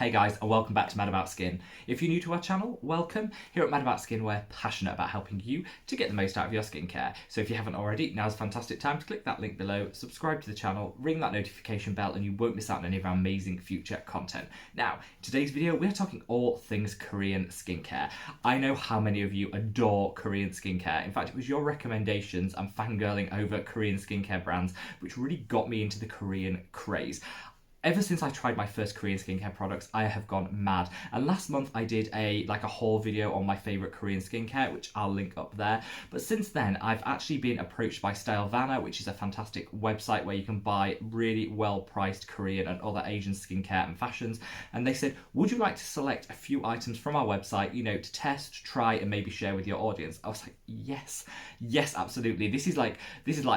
Hey guys, and welcome back to Mad About Skin. If you're new to our channel, welcome. Here at Mad About Skin, we're passionate about helping you to get the most out of your skincare. So if you haven't already, now's a fantastic time to click that link below, subscribe to the channel, ring that notification bell, and you won't miss out on any of our amazing future content. Now, in today's video, we're talking all things Korean skincare. I know how many of you adore Korean skincare. In fact, it was your recommendations and fangirling over Korean skincare brands which really got me into the Korean craze. Ever since I tried my first Korean skincare products, I have gone mad. And last month I did a haul video on my favourite Korean skincare, which I'll link up there. But since then, I've actually been approached by stylevana, which is a fantastic website where you can buy really well-priced Korean and other Asian skincare and fashions. And they said, would you like to select a few items from our website, to test, try, and maybe share with your audience? I was like, yes, absolutely. This is like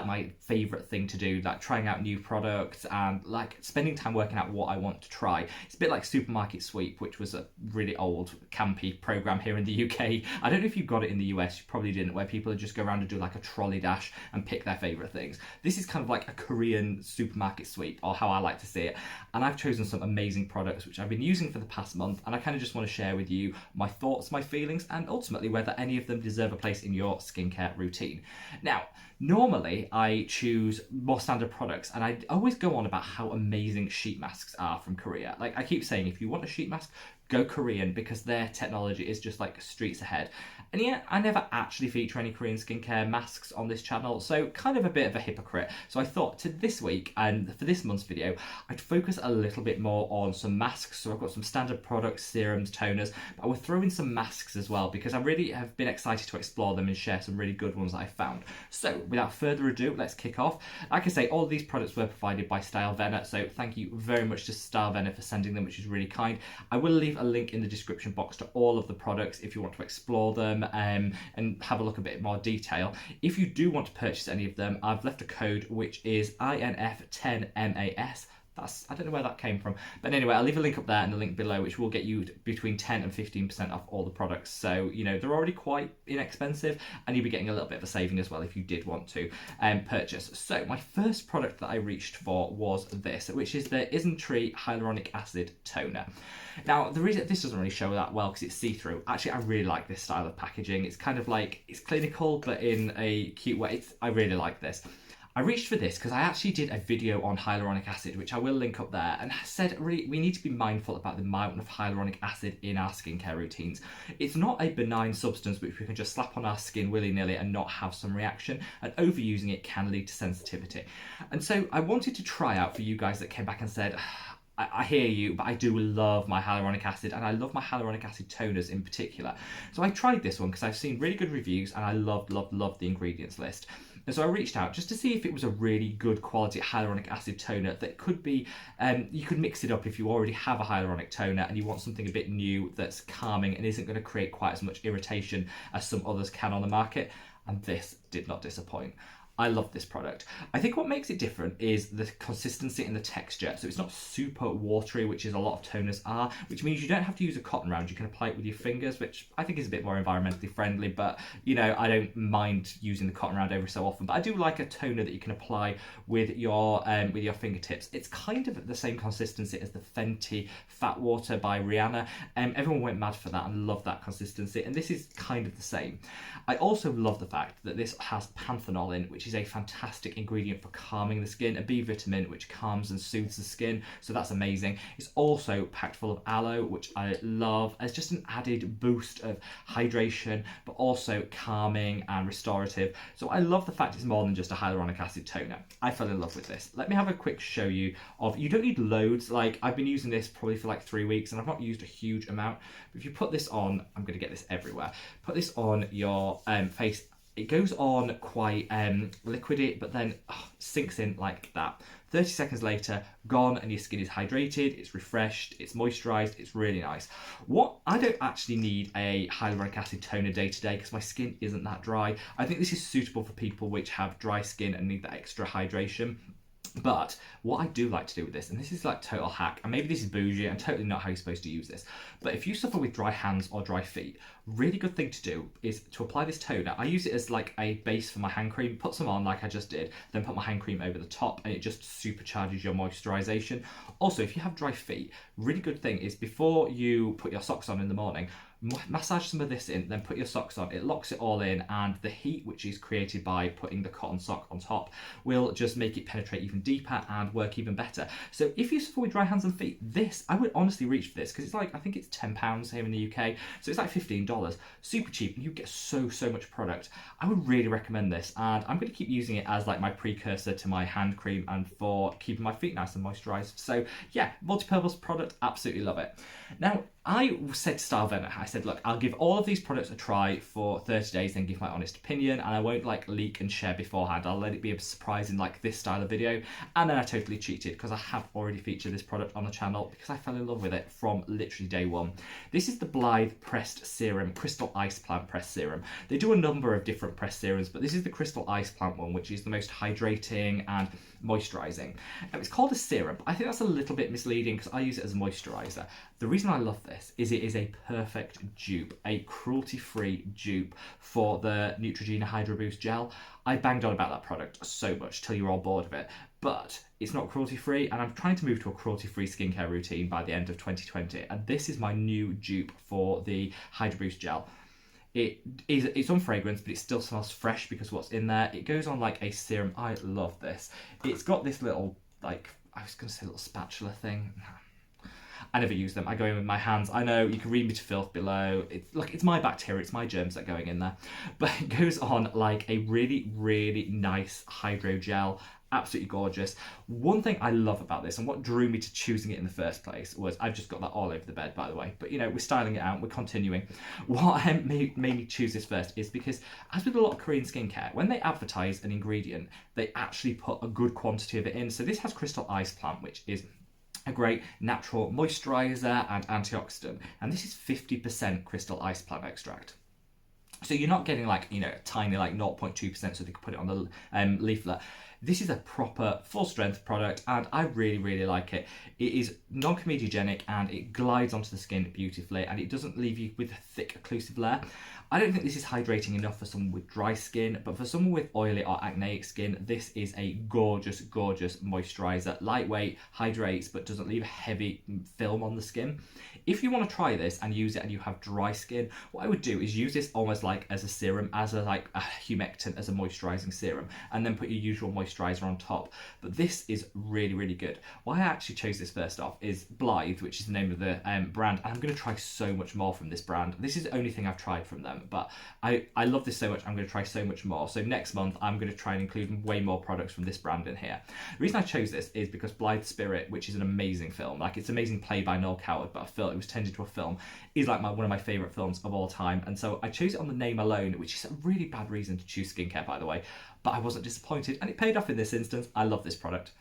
my favourite thing to do, like trying out new products and like spending time working out what I want to try. It's a bit like Supermarket Sweep, which was a really old campy program here in the UK. I don't know if you got it in the US, you probably didn't, where people would just go around and do like a trolley dash and pick their favourite things. This is kind of like a Korean Supermarket Sweep, or how I like to see it. And I've chosen some amazing products which I've been using for the past month, and I kind of just want to share with you my thoughts, my feelings, and ultimately whether any of them deserve a place in your skincare routine. Now, normally I choose more standard products, and I always go on about how amazing sheet masks are from Korea. Like I keep saying, if you want a sheet mask, go Korean, because their technology is just like streets ahead. And yet I never actually feature any Korean skincare masks on this channel, so kind of a bit of a hypocrite. So I thought to this week and for this month's video, I'd focus a little bit more on some masks. So I've got some standard products, serums, toners, but I will throw in some masks as well, because I really have been excited to explore them and share some really good ones that I found. So without further ado, let's kick off. Like I say, all of these products were provided by stylevana, so thank you very much to stylevana for sending them, which is really kind. I will leave a link in the description box to all of the products if you want to explore them and have a look a bit more detail. If you do want to purchase any of them, I've left a code which is INF10MAS. I don't know where that came from. But anyway, I'll leave a link up there and a link below, which will get you between 10 and 15% off all the products. So, they're already quite inexpensive, and you'll be getting a little bit of a saving as well if you did want to purchase. So my first product that I reached for was this, which is the Isntree Hyaluronic Acid Toner. Now, the reason this doesn't really show that well because it's see-through. Actually, I really like this style of packaging. It's kind of like, it's clinical, but in a cute way. I really like this. I reached for this because I actually did a video on hyaluronic acid, which I will link up there, and said really we need to be mindful about the amount of hyaluronic acid in our skincare routines. It's not a benign substance which we can just slap on our skin willy-nilly and not have some reaction, and overusing it can lead to sensitivity. And so I wanted to try out for you guys that came back and said, I hear you, but I do love my hyaluronic acid, and I love my hyaluronic acid toners in particular. So I tried this one because I've seen really good reviews, and I loved the ingredients list. And so I reached out just to see if it was a really good quality hyaluronic acid toner that could be, you could mix it up if you already have a hyaluronic toner and you want something a bit new that's calming and isn't going to create quite as much irritation as some others can on the market. And this did not disappoint. I love this product. I think what makes it different is the consistency and the texture. So it's not super watery, which is a lot of toners are, which means you don't have to use a cotton round. You can apply it with your fingers, which I think is a bit more environmentally friendly, but I don't mind using the cotton round every so often. But I do like a toner that you can apply with your fingertips. It's kind of the same consistency as the Fenty Fat Water by Rihanna. Everyone went mad for that and loved that consistency, and this is kind of the same. I also love the fact that this has panthenol in, which is a fantastic ingredient for calming the skin, a B vitamin which calms and soothes the skin, so that's amazing. It's also packed full of aloe, which I love as just an added boost of hydration, but also calming and restorative. So I love the fact it's more than just a hyaluronic acid toner. I fell in love with this. Let me have a quick show you of, you don't need loads, like I've been using this probably for like 3 weeks and I've not used a huge amount, but if you put this on, I'm going to get this everywhere, put this on your face. It goes on quite liquidy, but then sinks in like that. 30 seconds later, gone, and your skin is hydrated, it's refreshed, it's moisturized, it's really nice. I don't actually need a hyaluronic acid toner day to day because my skin isn't that dry. I think this is suitable for people which have dry skin and need that extra hydration. But what I do like to do with this, and this is like total hack, and maybe this is bougie and totally not how you're supposed to use this, but if you suffer with dry hands or dry feet, really good thing to do is to apply this toner. I use it as like a base for my hand cream, put some on like I just did, then put my hand cream over the top, and it just supercharges your moisturization. Also, if you have dry feet, really good thing is before you put your socks on in the morning, massage some of this in, then put your socks on. It locks it all in, and the heat which is created by putting the cotton sock on top will just make it penetrate even deeper and work even better. So if you suffer with dry hands and feet, this, I would honestly reach for this, because it's like, I think it's £10 here in the UK, so it's like $15, super cheap, and you get so much product. I would really recommend this, and I'm going to keep using it as like my precursor to my hand cream and for keeping my feet nice and moisturized. So yeah, multi-purpose product, absolutely love it. Now, I said to stylevana, I said, look, I'll give all of these products a try for 30 days, then give my honest opinion, and I won't like leak and share beforehand. I'll let it be a surprise in like this style of video. And then I totally cheated, because I have already featured this product on the channel because I fell in love with it from literally day one. This is the Blithe Pressed Serum, Crystal Ice Plant Pressed Serum. They do a number of different pressed serums, but this is the Crystal Ice Plant one, which is the most hydrating and moisturizing. It's called a serum, but I think that's a little bit misleading because I use it as a moisturizer. The reason I love this is it is a perfect dupe, a cruelty-free dupe for the Neutrogena Hydro Boost Gel. I banged on about that product so much till you're all bored of it, but it's not cruelty-free, and I'm trying to move to a cruelty-free skincare routine by the end of 2020, and this is my new dupe for the Hydro Boost Gel. It's on fragrance, but it still smells fresh because what's in there. It goes on like a serum. I love this. It's got this little, like, I was going to say little spatula thing. I never use them. I go in with my hands. I know you can read me to filth below. It's my bacteria, it's my germs that are going in there. But it goes on like a really nice hydro gel. Absolutely gorgeous. One thing I love about this, and what drew me to choosing it in the first place, was I've just got that all over the bed, by the way, but you know, we're styling it out, we're continuing. What made me choose this first is because, as with a lot of Korean skincare, when they advertise an ingredient, they actually put a good quantity of it in. So this has Crystal Ice Plant, which is a great natural moisturizer and antioxidant, and this is 50% Crystal Ice Plant extract. So you're not getting like, you know, a tiny like 0.2% so they can put it on the leaflet. This is a proper full strength product, and I really like it. It is non-comedogenic and it glides onto the skin beautifully, and it doesn't leave you with a thick occlusive layer. I don't think this is hydrating enough for someone with dry skin, but for someone with oily or acneic skin, this is a gorgeous moisturizer. Lightweight, hydrates, but doesn't leave a heavy film on the skin. If you want to try this and use it and you have dry skin, what I would do is use this almost like as a serum, as a like a humectant, as a moisturizing serum, and then put your usual moisturizer on top. But this is really good. Why I actually chose this first off is Blithe, which is the name of the brand, and I'm going to try so much more from this brand. This is the only thing I've tried from them, but I love this so much, I'm going to try so much more. So next month I'm going to try and include way more products from this brand in here. The reason I chose this is because Blithe Spirit, which is an amazing film, like it's an amazing play by Noel Coward, but I felt it was turned into a film, is like one of my favourite films of all time. And so I chose it on the name alone, which is a really bad reason to choose skincare, by the way, but I wasn't disappointed and it paid off in this instance. I love this product.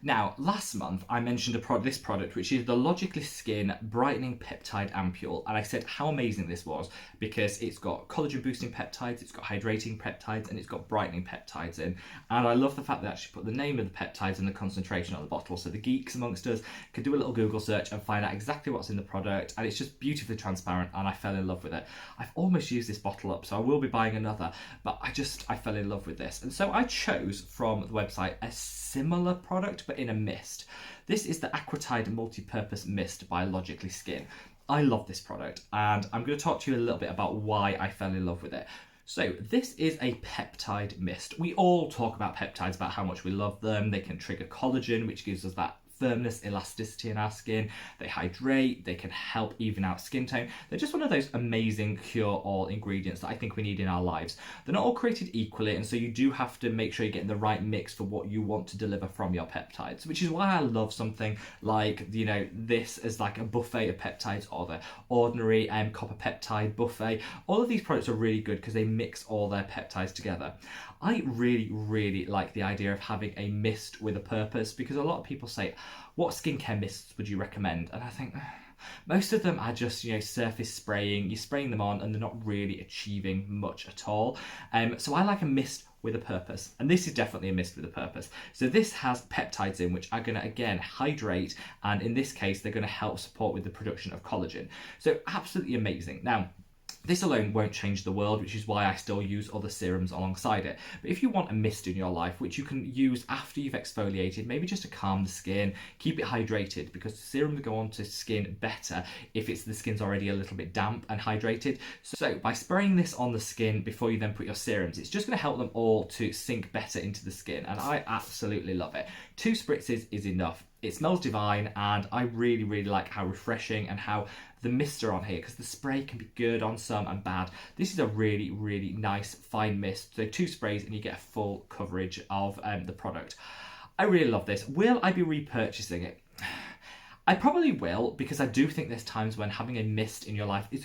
Now, last month I mentioned this product, which is the Logically Skin Brightening Peptide Ampule, and I said how amazing this was because it's got collagen boosting peptides, it's got hydrating peptides, and it's got brightening peptides in. And I love the fact that I actually put the name of the peptides and the concentration on the bottle, so the geeks amongst us could do a little Google search and find out exactly what's in the product, and it's just beautifully transparent, and I fell in love with it. I've almost used this bottle up, so I will be buying another, but I fell in love with this. And so I chose from the website a similar product, but in a mist. This is the Aquatide Multi-Purpose Mist by Logically Skin. I love this product, and I'm going to talk to you a little bit about why I fell in love with it. So this is a peptide mist. We all talk about peptides, about how much we love them. They can trigger collagen, which gives us that firmness, elasticity in our skin. They hydrate, they can help even out skin tone. They're just one of those amazing cure-all ingredients that I think we need in our lives. They're not all created equally, and so you do have to make sure you're getting the right mix for what you want to deliver from your peptides, which is why I love something like, you know, this as like a buffet of peptides, or the ordinary copper peptide buffet. All of these products are really good because they mix all their peptides together. I really like the idea of having a mist with a purpose, because a lot of people say, what skincare mists would you recommend? And I think, Most of them are just, surface spraying. You're spraying them on and they're not really achieving much at all. So I like a mist with a purpose, and this is definitely a mist with a purpose. So this has peptides in which are going to again hydrate, and in this case they're going to help support with the production of collagen. So absolutely amazing. Now, this alone won't change the world, which is why I still use other serums alongside it. But if you want a mist in your life, which you can use after you've exfoliated, maybe just to calm the skin, keep it hydrated, because the serum will go on to skin better if the skin's already a little bit damp and hydrated. So by spraying this on the skin before you then put your serums, it's just going to help them all to sink better into the skin, and I absolutely love it. 2 spritzes is enough. It smells divine, and I really, really like how refreshing and how the mists are on here, because the spray can be good on some and bad. This is a really, really nice fine mist. So 2 sprays and you get a full coverage of the product. I really love this. Will I be repurchasing it? I probably will, because I do think there's times when having a mist in your life is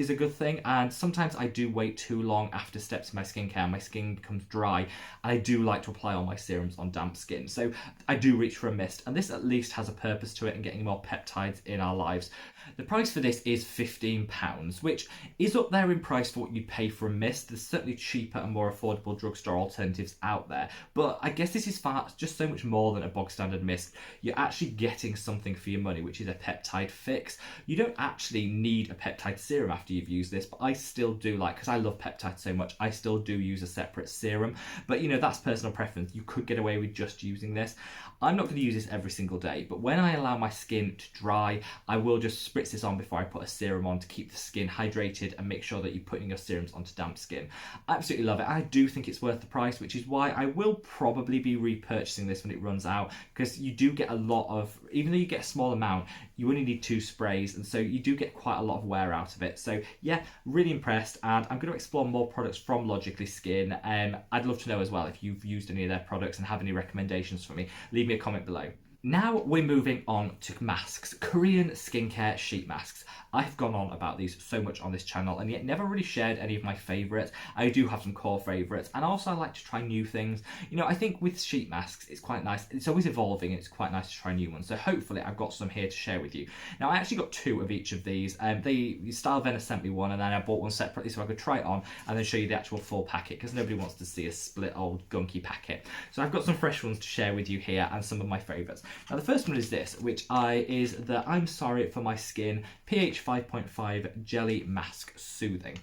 a good thing, and sometimes I do wait too long after steps in my skincare. My skin becomes dry, and I do like to apply all my serums on damp skin. So I do reach for a mist, and this at least has a purpose to it and getting more peptides in our lives. The price for this is £15, which is up there in price for what you pay for a mist. There's certainly cheaper and more affordable drugstore alternatives out there, but I guess this is just so much more than a bog standard mist. You're actually getting something for your money, which is a peptide fix. You don't actually need a peptide serum after you've used this, but I still do because I love peptides so much, I still do use a separate serum. But that's personal preference. You could get away with just using this. I'm not going to use this every single day, but when I allow my skin to dry, I will just spritz this on before I put a serum on to keep the skin hydrated and make sure that you're putting your serums onto damp skin. I absolutely love it. I do think it's worth the price, which is why I will probably be repurchasing this when it runs out, because you do get a lot of, even though you get a small amount, you only need 2 sprays, and so you do get quite a lot of wear out of it. So yeah, really impressed, and I'm going to explore more products from Logically Skin. I'd love to know as well if you've used any of their products and have any recommendations for me. Leave me a comment below. Now we're moving on to masks, Korean skincare sheet masks. I've gone on about these so much on this channel and yet never really shared any of my favourites. I do have some core favourites, and also I like to try new things. I think with sheet masks it's quite nice. It's always evolving and it's quite nice to try new ones. So hopefully I've got some here to share with you. Now I actually got 2 of each of these. Stylevana sent me one, and then I bought one separately so I could try it on and then show you the actual full packet, because nobody wants to see a split old gunky packet. So I've got some fresh ones to share with you here and some of my favourites. Now the first one is this, which is the I'm Sorry for My Skin pH 5.5 Jelly Mask Soothing.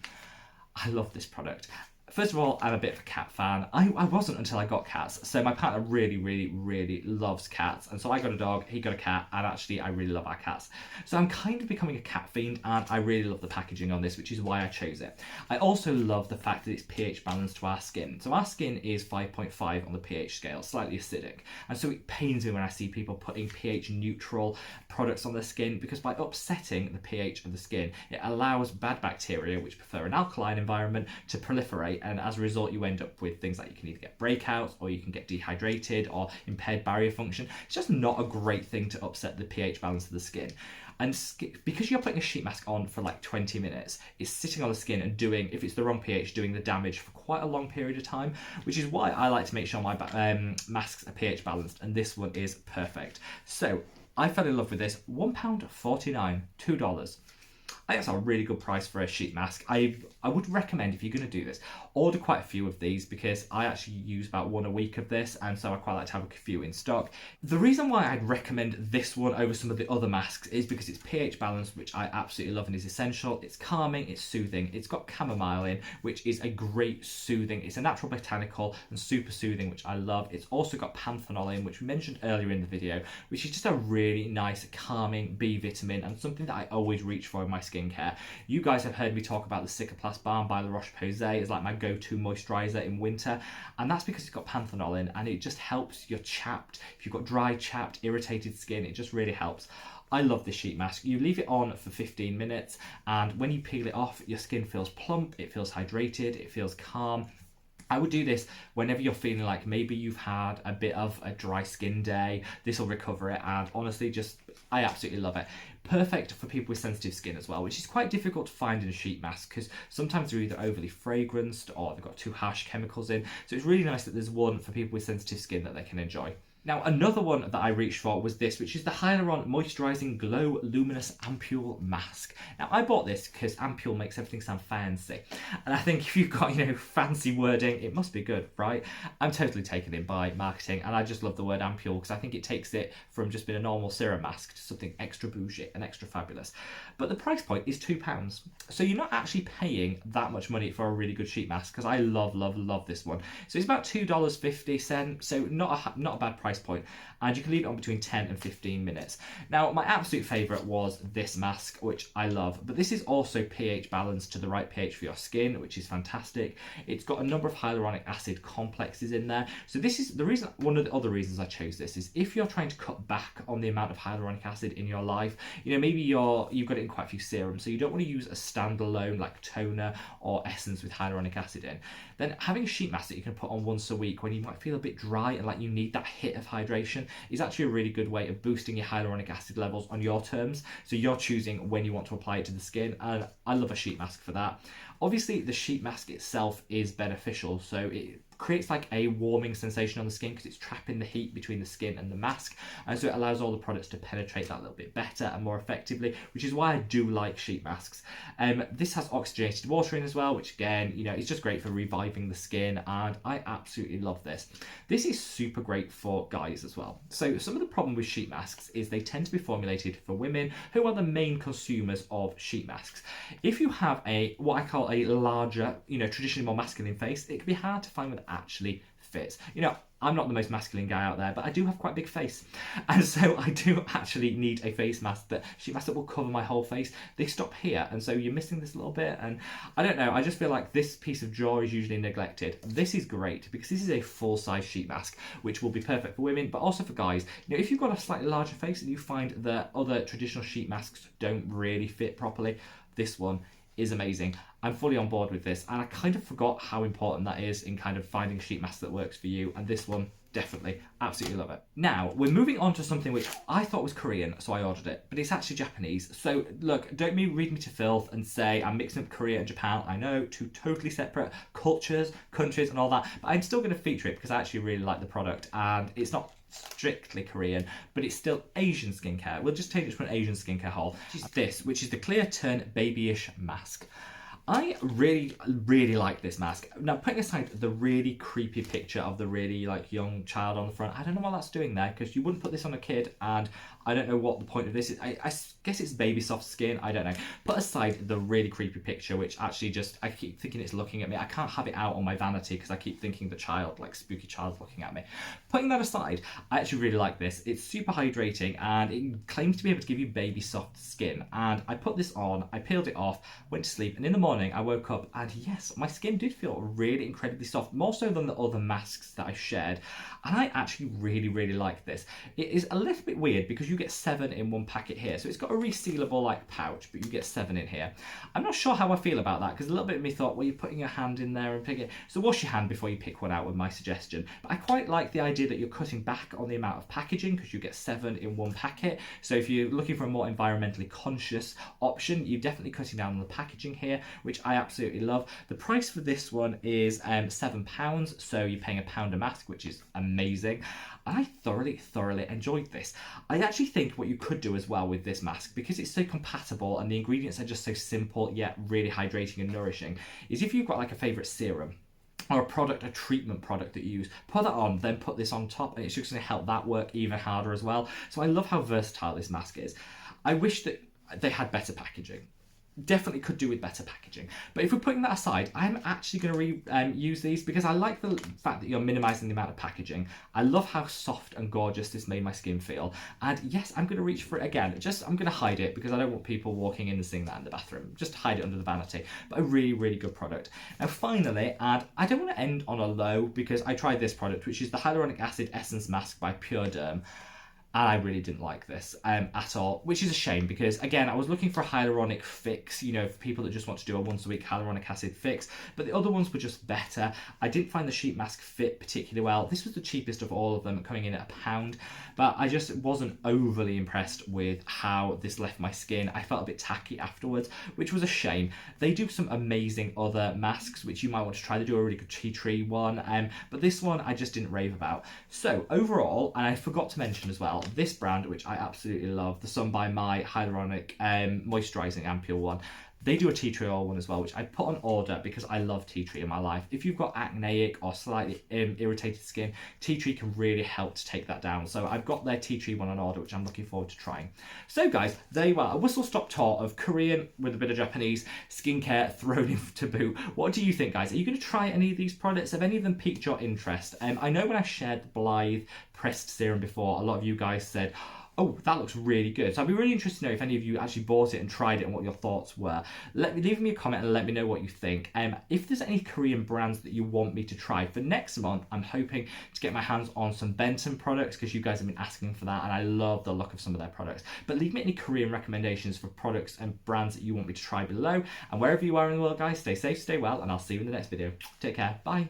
I love this product. First of all, I'm a bit of a cat fan. I wasn't until I got cats. So my partner really, really, really loves cats. And so I got a dog, he got a cat, and actually I really love our cats. So I'm kind of becoming a cat fiend, and I really love the packaging on this, which is why I chose it. I also love the fact that it's pH balanced to our skin. So our skin is 5.5 on the pH scale, slightly acidic. And so it pains me when I see people putting pH neutral products on their skin, because by upsetting the pH of the skin, it allows bad bacteria, which prefer an alkaline environment, to proliferate, and as a result you end up with things like you can either get breakouts, or you can get dehydrated, or impaired barrier function. It's just not a great thing to upset the pH balance of the skin. And because you're putting a sheet mask on for like 20 minutes, it's sitting on the skin and doing, if it's the wrong pH, doing the damage for quite a long period of time, which is why I like to make sure my masks are pH balanced, and this one is perfect. So I fell in love with this. £1.49, $2. I think that's a really good price for a sheet mask. I would recommend, if you're going to do this, order quite a few of these, because I actually use about 1 a week of this, and so I quite like to have a few in stock. The reason why I'd recommend this one over some of the other masks is because it's pH balanced, which I absolutely love and is essential. It's calming, it's soothing, it's got chamomile in, which is a great soothing. It's a natural botanical and super soothing, which I love. It's also got panthenol in, which we mentioned earlier in the video, which is just a really nice calming B vitamin, and something that I always reach for in my skincare. You guys have heard me talk about the Cicaplast Balm by La Roche-Posay. It's like my go-to moisturiser in winter, and that's because it's got panthenol in, and it just helps your chapped, if you've got dry, chapped, irritated skin, it just really helps. I love this sheet mask. You leave it on for 15 minutes, and when you peel it off, your skin feels plump, it feels hydrated, it feels calm. I would do this whenever you're feeling like maybe you've had a bit of a dry skin day. This will recover it, and honestly, I absolutely love it. Perfect for people with sensitive skin as well, which is quite difficult to find in a sheet mask, because sometimes they're either overly fragranced or they've got too harsh chemicals in. So it's really nice that there's one for people with sensitive skin that they can enjoy. Now, another one that I reached for was this, which is the Hyaluronic Moisturising Glow Luminous Ampule Mask. Now, I bought this because ampule makes everything sound fancy. And I think if you've got, fancy wording, it must be good, right? I'm totally taken in by marketing, and I just love the word ampule because I think it takes it from just being a normal serum mask to something extra bougie and extra fabulous. But the price point is £2. So you're not actually paying that much money for a really good sheet mask, because I love, love, love this one. So it's about $2.50, so not a bad price point, and you can leave it on between 10 and 15 minutes. Now, my absolute favourite was this mask, which I love, but this is also pH balanced to the right pH for your skin, which is fantastic. It's got a number of hyaluronic acid complexes in there. So this is the reason, one of the other reasons I chose this is if you're trying to cut back on the amount of hyaluronic acid in your life, maybe you've got it in quite a few serums, so you don't want to use a standalone like toner or essence with hyaluronic acid in, then having a sheet mask that you can put on once a week when you might feel a bit dry and like you need that hit of hydration is actually a really good way of boosting your hyaluronic acid levels on your terms. So you're choosing when you want to apply it to the skin, and I love a sheet mask for that. Obviously, the sheet mask itself is beneficial, so it creates like a warming sensation on the skin because it's trapping the heat between the skin and the mask, and so it allows all the products to penetrate that a little bit better and more effectively, which is why I do like sheet masks. This has oxygenated water in as well, which again, it's just great for reviving the skin, and I absolutely love this. This is super great for guys as well. So some of the problem with sheet masks is they tend to be formulated for women who are the main consumers of sheet masks. If you have what I call a larger, traditionally more masculine face, it can be hard to find one that actually fits. I'm not the most masculine guy out there, but I do have quite a big face. And so I do actually need a face mask, sheet mask that will cover my whole face. They stop here, and so you're missing this little bit, and I don't know, I just feel like this piece of jaw is usually neglected. This is great because this is a full-size sheet mask, which will be perfect for women, but also for guys. If you've got a slightly larger face and you find that other traditional sheet masks don't really fit properly, this one is amazing. I'm fully on board with this, and I kind of forgot how important that is in kind of finding a sheet mask that works for you, and this one definitely, absolutely love it. Now, we're moving on to something which I thought was Korean, so I ordered it, but it's actually Japanese. So look, don't read me to filth and say I'm mixing up Korea and Japan. I know, two totally separate cultures, countries and all that, but I'm still going to feature it because I actually really like the product, and it's not strictly Korean, but it's still Asian skincare. We'll just take it from an Asian skincare haul. Which is the Clear Turn Babyish Mask. I really, really like this mask. Now, putting aside the really creepy picture of the really young child on the front, I don't know what that's doing there, because you wouldn't put this on a kid, and I don't know what the point of this is. I guess it's baby soft skin, I don't know. Put aside the really creepy picture, which actually I keep thinking it's looking at me. I can't have it out on my vanity because I keep thinking the child, spooky child looking at me. Putting that aside, I actually really like this. It's super hydrating, and it claims to be able to give you baby soft skin. And I put this on, I peeled it off, went to sleep, and in the morning I woke up, and yes, my skin did feel really incredibly soft, more so than the other masks that I shared. And I actually really, really like this. It is a little bit weird because you get 7 in one packet here, so it's got a resealable pouch, but you get 7 in here. I'm not sure how I feel about that, because a little bit of me thought, well, you're putting your hand in there and pick it, so wash your hand before you pick one out, with my suggestion. But I quite like the idea that you're cutting back on the amount of packaging, because you get 7 in one packet. So if you're looking for a more environmentally conscious option, you're definitely cutting down on the packaging here, which I absolutely love. The price for this one is £7, so you're paying £1 a mask, which is amazing. I thoroughly enjoyed this. I actually think what you could do as well with this mask, because it's so compatible and the ingredients are just so simple yet really hydrating and nourishing, is if you've got a favourite serum or a treatment product that you use, put that on, then put this on top, and it's just going to help that work even harder as well. So I love how versatile this mask is. I wish that they had better packaging. Definitely could do with better packaging. But if we're putting that aside, I'm actually going to use these because I like the fact that you're minimising the amount of packaging. I love how soft and gorgeous this made my skin feel. And yes, I'm going to reach for it again. I'm going to hide it because I don't want people walking in and seeing that in the bathroom. Just hide it under the vanity. But a really, really good product. Now finally, and I don't want to end on a low because I tried this product, which is the Hyaluronic Acid Essence Mask by Purederm. and I really didn't like this at all, which is a shame because, again, I was looking for a hyaluronic fix, you know, for people that just want to do a once a week hyaluronic acid fix, but the other ones were just better. I didn't find the sheet mask fit particularly well. This was the cheapest of all of them, coming in at £1, but I just wasn't overly impressed with how this left my skin. I felt a bit tacky afterwards, which was a shame. They do some amazing other masks, which you might want to try. They do a really good tea tree one, but this one I just didn't rave about. So overall, and I forgot to mention as well, this brand, which I absolutely love, the Sun by My Hyaluronic Moisturising Ampule one, they do a tea tree oil one as well, which I put on order because I love tea tree in my life. If you've got acneic or slightly irritated skin, tea tree can really help to take that down. So I've got their tea tree one on order, which I'm looking forward to trying. So guys, there you are, a whistle-stop tour of Korean with a bit of Japanese skincare thrown into boot. What do you think, guys? Are you going to try any of these products? Have any of them piqued your interest? I know when I shared the Blithe pressed serum before, a lot of you guys said, oh, that looks really good. So I'd be really interested to know if any of you actually bought it and tried it and what your thoughts were. Leave me a comment and let me know what you think. If there's any Korean brands that you want me to try for next month, I'm hoping to get my hands on some Benton products because you guys have been asking for that and I love the look of some of their products. But leave me any Korean recommendations for products and brands that you want me to try below. And wherever you are in the world, guys, stay safe, stay well, and I'll see you in the next video. Take care. Bye.